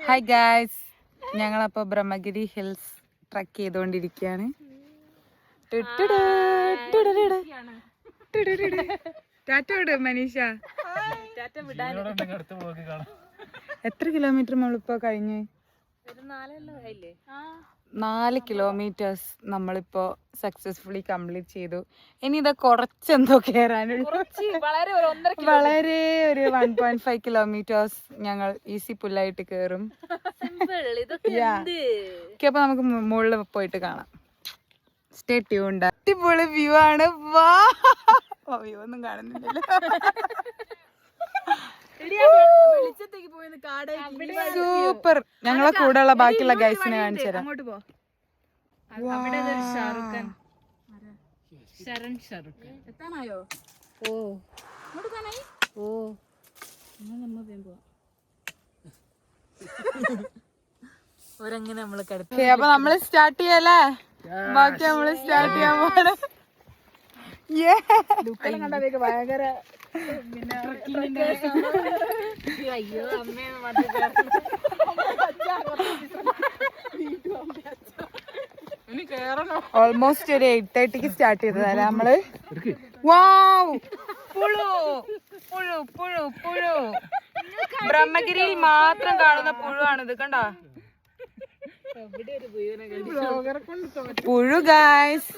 Hi guys, ഞങ്ങളപ്പോൾ Brahmagiri hills trek ചെയ്തുകൊണ്ടിരിക്കുകയാണ്. മനീഷ, എത്ര കിലോമീറ്റർ നമ്മളിപ്പോ കഴിഞ്ഞ്? 4 കിലോമീറ്റേഴ്സ് നമ്മളിപ്പോ സക്സസ്ഫുള്ളി കംപ്ലീറ്റ് ചെയ്തു. ഇനി ഇതാ കുറച്ചെന്തോ കയറാനുള്ളൂ. വളരെ ഒരു 1.5 കിലോമീറ്റേഴ്സ് ഞങ്ങൾ ഈസി പുല്ലായിട്ട് കയറും. അപ്പൊ നമുക്ക് മുകളിൽ പോയിട്ട് കാണാം. Stay tuned. അടിപൊളി വ്യൂ ആണ്. വാ, വ്യൂ ഒന്നും കാണുന്നില്ലല്ലോ. സൂപ്പർ. ഞങ്ങളെ കൂടെയുള്ള ബാക്കിയുള്ള ഗൈസിനെ കാണിച്ചു തരാം. അപ്പൊ നമ്മള് സ്റ്റാർട്ട് ചെയ്യല്ലേ? ബാക്കി നമ്മള് സ്റ്റാർട്ട് ചെയ്യാൻ പോവാണ്. ഭയങ്കര ഓൾമോസ്റ്റ് ഒരു 8:30 സ്റ്റാർട്ട് ചെയ്തതല്ലേ നമ്മള്. വാവ്, പുഴു പുഴു പുഴു പുഴു. ബ്രഹ്മഗിരിയിൽ മാത്രം കാണുന്ന പുഴുവാണിത്. കണ്ടോ? പുഴു ഗായ്സ്,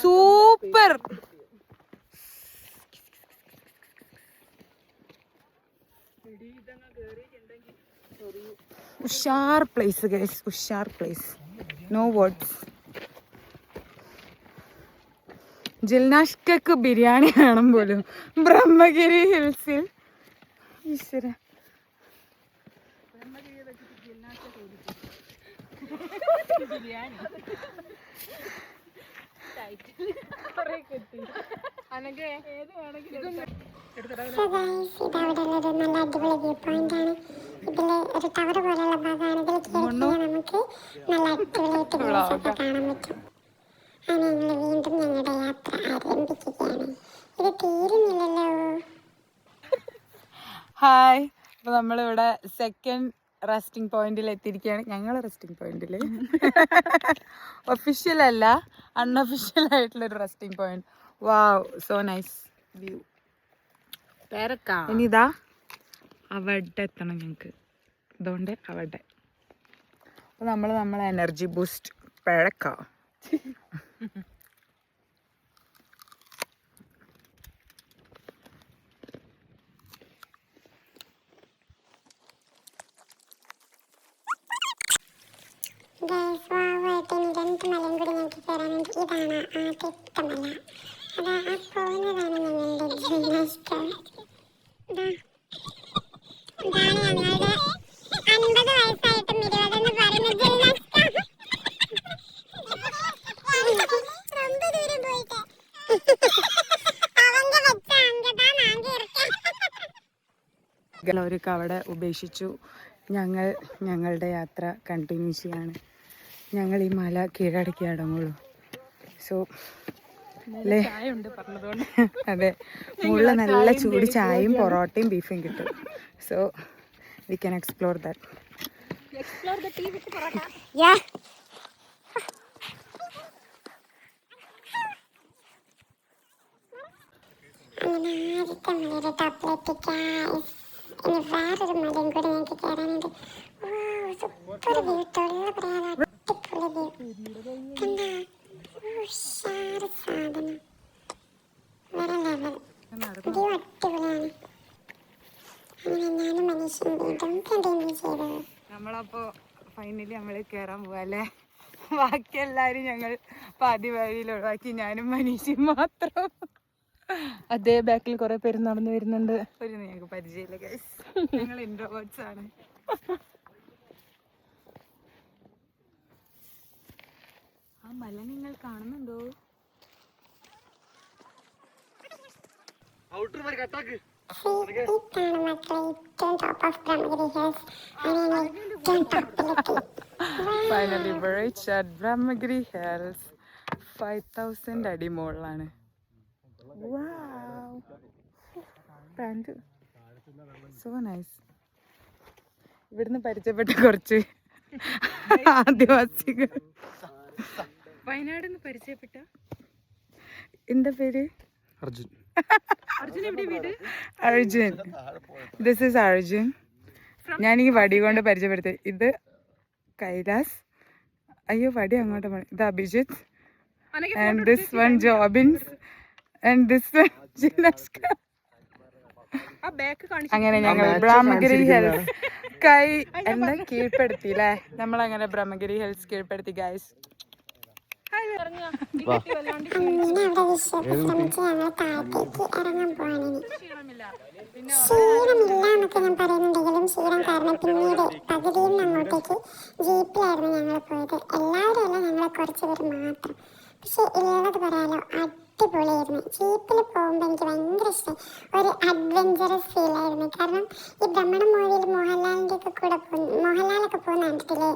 സൂപ്പർ. ഉഷാർ പ്ലേസ് ഗൈസ്, ഉഷാർ പ്ലേസ്. No words. ജിൽനാഷ്കക്ക് ബിരിയാണി വേണം പോലും ബ്രഹ്മഗിരി ഹിൽസിൽ. ഈശ്വര, നല്ല അടിപൊളി വ്യൂ പോയിന്റ് ആണ്. ഇതില് ഒരു ടവർ പോലെയുള്ള ഭാഗമാണ്. നമുക്ക് നല്ല അടിപൊളിയായിട്ട് കാണാൻ പറ്റും. അങ്ങനെ ഞങ്ങൾ വീണ്ടും ഞങ്ങളുടെ യാത്ര ആരംഭിക്കുകയാണ്. ഇത് തീരുന്നില്ലല്ലോ. ഹായ്, അപ്പൊ നമ്മളിവിടെ സെക്കൻഡ് റെസ്റ്റിംഗ് പോയിന്റിൽ എത്തിയിരിക്കുകയാണ്. ഞങ്ങളെ റെസ്റ്റിംഗ് പോയിന്റില് ഒഫീഷ്യൽ അല്ല, അൺഒഫീഷ്യൽ ആയിട്ടുള്ളൊരു റെസ്റ്റിംഗ് പോയിന്റ്. വാവ്, സോ നൈസ് വ്യൂ. ഇനിതാ അവിടെ എത്തണം ഞങ്ങക്ക്. അതുകൊണ്ട് അവിടെ അപ്പൊ നമ്മളെ എനർജി ബൂസ്റ്റ് പിഴക്ക. രണ്ട് മലയും കൂടി ഞങ്ങൾക്ക് കയറാനുണ്ട്. ഇതാണ് ആദ്യത്തെ മല. അതാ ആ പോകുന്നതാണ് ഞങ്ങളുടെ ജിംനാസ്റ്റർ. ഇതാണ് ഞങ്ങളുടെ 50 വയസ്സായിട്ടും 20 പറയുന്ന ജിംനാസ്റ്റർ. ரொம்ப ദൂരം പോയിട്ട് അവന്റെ വെച്ച അങ്കതാ നാങ്കി ഇറക്കാൻ. അവർക്ക് അവിടെ ഉപേക്ഷിച്ചു. ഞങ്ങളുടെ യാത്ര കണ്ടിന്യൂ ചെയ്യാണ്. ഞങ്ങൾ ഈ മല കീഴടക്കി അടങ്ങുള്ളൂ. സോ അതെ, മുകളിൽ നല്ല ചൂട് ചായയും പൊറോട്ടയും ബീഫും കിട്ടും. So we can explore that. അങ്ങനെ ആദ്യത്തെ മലയുടെ ടോപ്പിലെത്തിക്കാം. ഇനി വേറൊരു മലയും കൂടി ഞങ്ങൾക്ക് കയറാനുണ്ട്. സൂപ്പർ വ്യൂ, തൊള്ള പറയാതെ അടിപൊളി വ്യൂ. കണ്ടാ, ഉഷാറ് സാധനം, വേറെ ലെവൽ വ്യൂ, അടിപൊളിയാണ്. അങ്ങനെ ഞാനും മനീഷും വീണ്ടും കണ്ടിന്യൂ ചെയ്തു. നമ്മളപ്പോ ഫൈനലി നമ്മൾ കയറാൻ പോവല്ലേ. ബാക്കി എല്ലാരും ഞങ്ങൾ പാതി വഴിയിൽ ഒഴിവാക്കി, ഞാനും മനീഷും മാത്രം. അതേ ബാക്കിൽ കുറെ പേര് നടന്നു വരുന്നുണ്ട്. ഒരു ഞങ്ങൾക്ക് പരിചയമില്ല ഗൈസ്, ഞങ്ങൾ ഇൻട്രോവേർട്സ് ആണ്. ആ മല നിങ്ങൾ കാണുന്നുണ്ടോ? Finally reached at Brahmagiri Hills. 5000 അടി മുകളിലാണ്. Pant so nice. ഇവിടുന്ന് പരിചയപ്പെട്ട കുറച്ച് ആദിവാസികൾ. വയനാട് നിന്ന് പരിചയപ്പെട്ട എന്താ പേര്? അർജുൻ. അർജുൻ എവിടെ വീട്? അർജുൻ. This is Arjun. ഞാൻ ഈ വടി കൊണ്ട് പരിചയപ്പെടുത്തി. ഇത് കൈലാസ്. അയ്യോ വടി അങ്ങോട്ട് പോണി. ഇത് അഭിജിത്ത്. ആൻഡ് ദിസ് വൺ ജോബിൻസ്. ആൻഡ് ദിസ് വൺ ജിനസ്ക. ആ ബാക്ക് കാണിച്ചു. അങ്ങനെ ഞങ്ങൾ ബ്രഹ്മഗിരി ഹിൽസ് എന്താ കീഴ്പ്പെടുത്തില്ലേ? നമ്മളങ്ങനെ ബ്രഹ്മഗിരി ഹിൽസ് കീഴ്പ്പെടുത്തി ഗൈസ്. അങ്ങനെ അവിടെ വിശ്രമിച്ച് ഞങ്ങൾ താഴത്തേക്ക് ഇറങ്ങാൻ പോവാണ്. ക്ഷീണമില്ല എന്നൊക്കെ ഞാൻ പറയുന്നുണ്ടെങ്കിലും ക്ഷീണം കാരണം പിന്നീട് പകുതിയിൽ നിന്ന് അങ്ങോട്ടേക്ക് ജീപ്പിലായിരുന്നു ഞങ്ങൾ പോയത്. എല്ലാവരും അല്ല, ഞങ്ങൾ കുറച്ച് പേര് മാത്രം. പക്ഷെ ഉള്ളത് പറയാലോ, അടിപൊളിയായിരുന്നു. ജീപ്പിൽ പോകുമ്പോൾ എനിക്ക് ഭയങ്കര ഇഷ്ടം. ഒരു അഡ്വഞ്ചറസ് ഫീൽ ആയിരുന്നു. കാരണം ഈ ഭ്രമണ മൂവിയിൽ മോഹൻലാലിൻ്റെ ഒക്കെ കൂടെ മോഹൻലാലൊക്കെ പോകുന്ന കണ്ടിട്ടില്ലേ,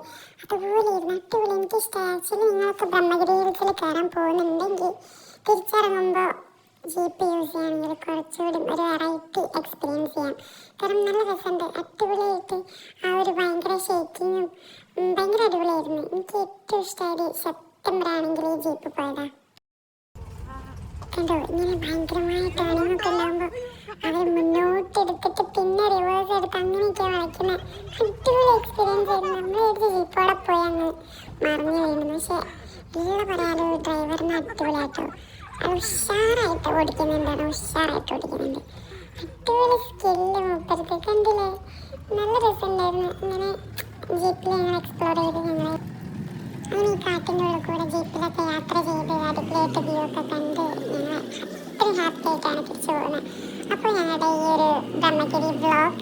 അതുപോലെ ഇരുന്ന് അടിപൊളി. എനിക്കിഷ്ടമായി. ആക്ച്വലി നിങ്ങൾക്ക് ബ്രഹ്മഗിരി ഹിൽസിൽ കയറാൻ പോകുന്നുണ്ടെങ്കിൽ തിരിച്ചിറങ്ങുമ്പോൾ ജീപ്പ് യൂസ് ചെയ്യുകയാണെങ്കിൽ കുറച്ചുകൂടി ഒരു വെറൈറ്റി എക്സ്പീരിയൻസ് ചെയ്യാം. കാരണം നല്ല രസമുണ്ട്, അടിപൊളിയായിട്ട്. ആ ഒരു ഭയങ്കര ഷേക്കിങ്ങും ഭയങ്കര അടിപൊളിയായിരുന്നു. എനിക്ക് ഏറ്റവും ഇഷ്ടമായത് സെപ്റ്റംബർ ആണെങ്കിൽ ഈ ജീപ്പ് പോയതാ. കണ്ടോ, ഇങ്ങനെ ഭയങ്കരമായ ടേണിംഗ് ഒക്കെ ഉണ്ടാകുമ്പോൾ അവർ മുന്നോട്ടെടുത്തിട്ട് പിന്നെ റിവേഴ്സ് എടുത്ത് അങ്ങനെയൊക്കെയാണ് വളയ്ക്കുന്ന അടിപൊളി എക്സ്പീരിയൻസ് ആയിരുന്നു. നമ്മൾ എടുത്ത് ജീപ്പോടെ പോയി അങ്ങ് മറിഞ്ഞു വീഴുന്നു. പക്ഷെ ഉള്ള പറയാലോ, ഡ്രൈവറിന് അടിപൊളിയായിട്ടോ, അത് ഉഷാറായിട്ട് ഓടിക്കുന്നുണ്ട്. ഉഷാറായിട്ട് ഓടിക്കുന്നുണ്ട്. അടിപൊളി സ്കില്ല് മൂപ്പർക്ക്. കണ്ടില്ലേ, നല്ല രസമുണ്ടായിരുന്നു. ഇങ്ങനെ ജീപ്പിൽ ഞങ്ങൾ എക്സ്പ്ലോർ ചെയ്ത് ഞങ്ങൾ അങ്ങനെ ഈ കാട്ടിൻ്റെ ഉള്ളിൽ കൂടെ ജീപ്പിലൊക്കെ യാത്ര ചെയ്ത് അടിപൊളിയായിട്ട് വ്യൂ ഒക്കെ കണ്ട് ഞങ്ങൾ അത്രയും ഹാപ്പി ആയിട്ടാണ് തിരിച്ചു പോകുന്നത്. അപ്പോൾ ഞങ്ങളുടെ ഈ ഒരു ബ്രഹ്മഗിരി വ്ളോഗ്